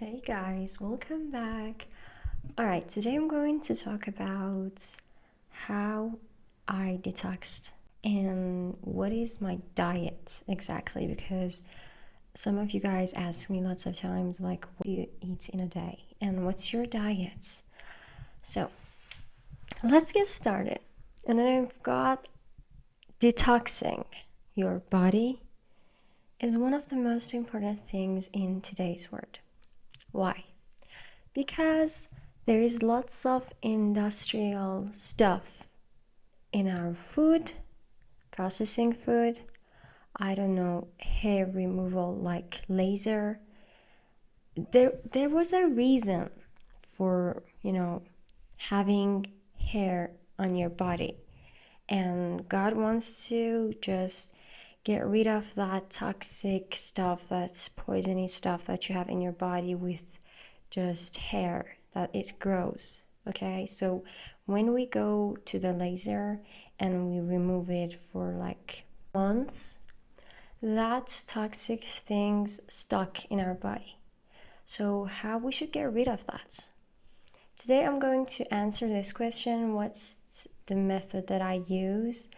Hey guys, welcome back. Alright, today I'm going to talk about how I detoxed and what is my diet exactly, because some of you guys ask me lots of times, like, what do you eat in a day and what's your diet? So let's get started. And then I've got detoxing your body is one of the most important things in today's world. Why? Because there is lots of industrial stuff in our food, processing food, I don't know, hair removal like laser. There was a reason for, having hair on your body. And God wants to just get rid of that toxic stuff, that poisonous stuff that you have in your body with just hair, that it grows. Okay, so when we go to the laser and we remove it for like months, that toxic things stuck in our body. So how we should get rid of that? Today I'm going to answer this question: what's the method that I use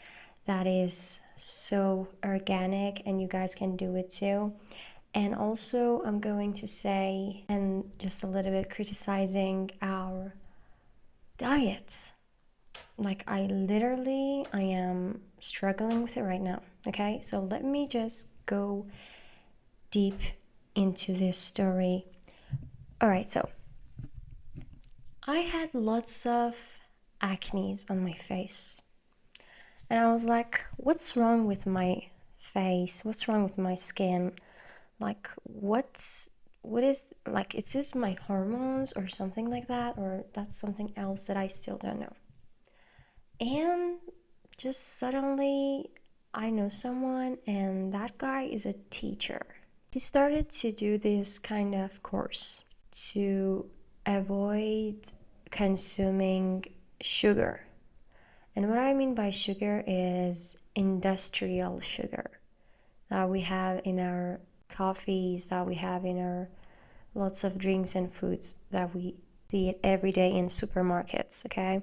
that is so organic and you guys can do it too? And also I'm going to say, and just a little bit criticizing our diets. Like I am struggling with it right now. Okay, so let me just go deep into this story. All right, so I had lots of acne on my face. And I was like, what's wrong with my face? What's wrong with my skin? Like, what is, like, is this my hormones or something like that? Or that's something else that I still don't know. And just suddenly, I know someone, and that guy is a teacher. He started to do this kind of course to avoid consuming sugar. And what I mean by sugar is industrial sugar that we have in our coffees, that we have in our lots of drinks and foods that we see it every day in supermarkets, okay?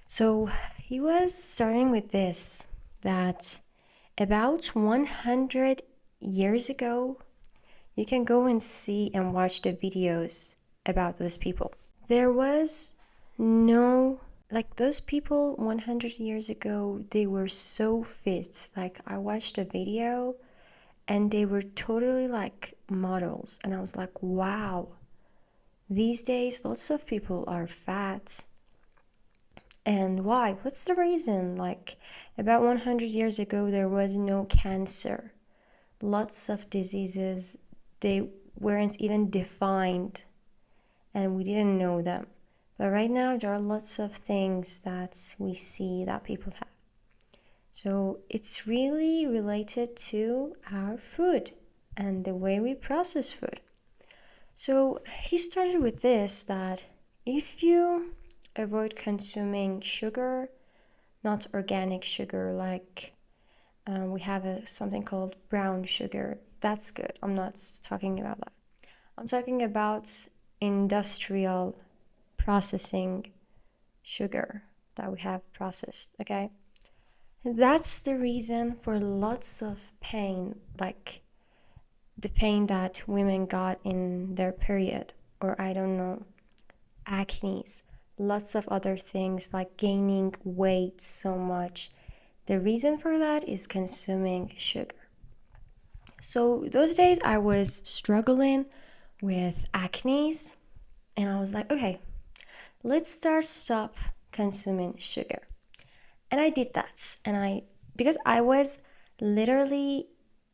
So he was starting with this, that about 100 years ago, you can go and see and watch the videos about those people. There was no, like, those people 100 years ago, they were so fit. Like, I watched a video and they were totally like models. And I was like, wow, these days lots of people are fat. And why? What's the reason? Like, about 100 years ago, there was no cancer. Lots of diseases, they weren't even defined and we didn't know them. But right now, there are lots of things that we see that people have. So it's really related to our food and the way we process food. So he started with this, that if you avoid consuming sugar, not organic sugar, like we have something called brown sugar. That's good. I'm not talking about that. I'm talking about industrial processing sugar that we have processed, okay? That's the reason for lots of pain, like the pain that women got in their period, or I don't know, acne, lots of other things like gaining weight so much. The reason for that is consuming sugar. So those days I was struggling with acne, and I was like, okay, let's stop consuming sugar. And I did that. And because I was literally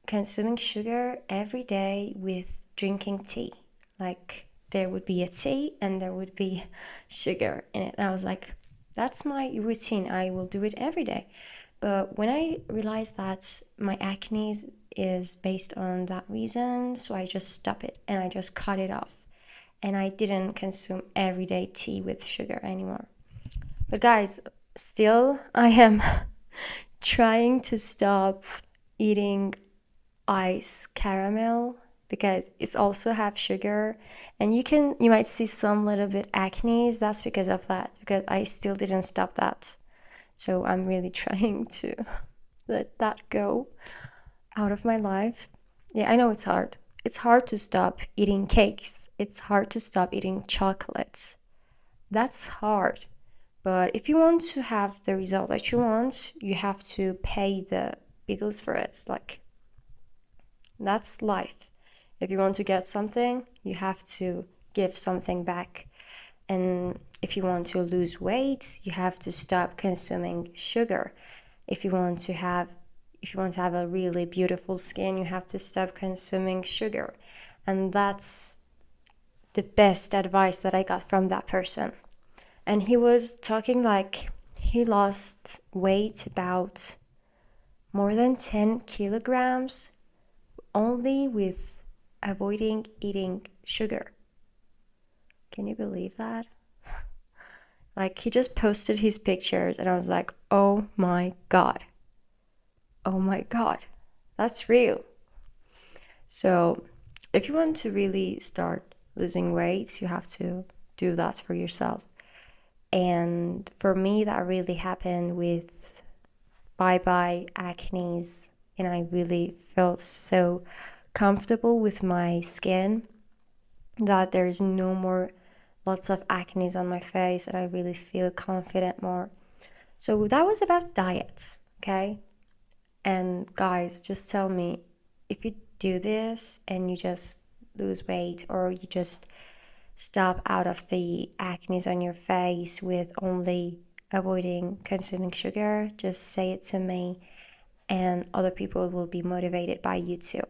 consuming sugar every day with drinking tea. Like, there would be a tea and there would be sugar in it. And I was like, that's my routine. I will do it every day. But when I realized that my acne is based on that reason, so I just stopped it and I just cut it off. And I didn't consume everyday tea with sugar anymore. But guys, still I am trying to stop eating ice caramel because it's also have sugar, and you might see some little bit acne. That's because of that, because I still didn't stop that. So I'm really trying to let that go out of my life. Yeah, I know it's hard. It's hard to stop eating cakes. It's hard to stop eating chocolates. That's hard. But if you want to have the result that you want, you have to pay the bills for it. Like, that's life. If you want to get something, you have to give something back. And if you want to lose weight, you have to stop consuming sugar. If you want to have a really beautiful skin, you have to stop consuming sugar. And that's the best advice that I got from that person. And he was talking like he lost weight about more than 10 kilograms only with avoiding eating sugar. Can you believe that? Like, he just posted his pictures and I was like, oh my God. Oh my God. That's real. So if you want to really start losing weight, you have to do that for yourself. And for me, that really happened with bye-bye acnes. And I really felt so comfortable with my skin that there's no more lots of acne on my face, and I really feel confident more. So that was about diets, okay? And guys, just tell me if you do this and you just lose weight, or you just stop out of the acne on your face with only avoiding consuming sugar, just say it to me, and other people will be motivated by you too.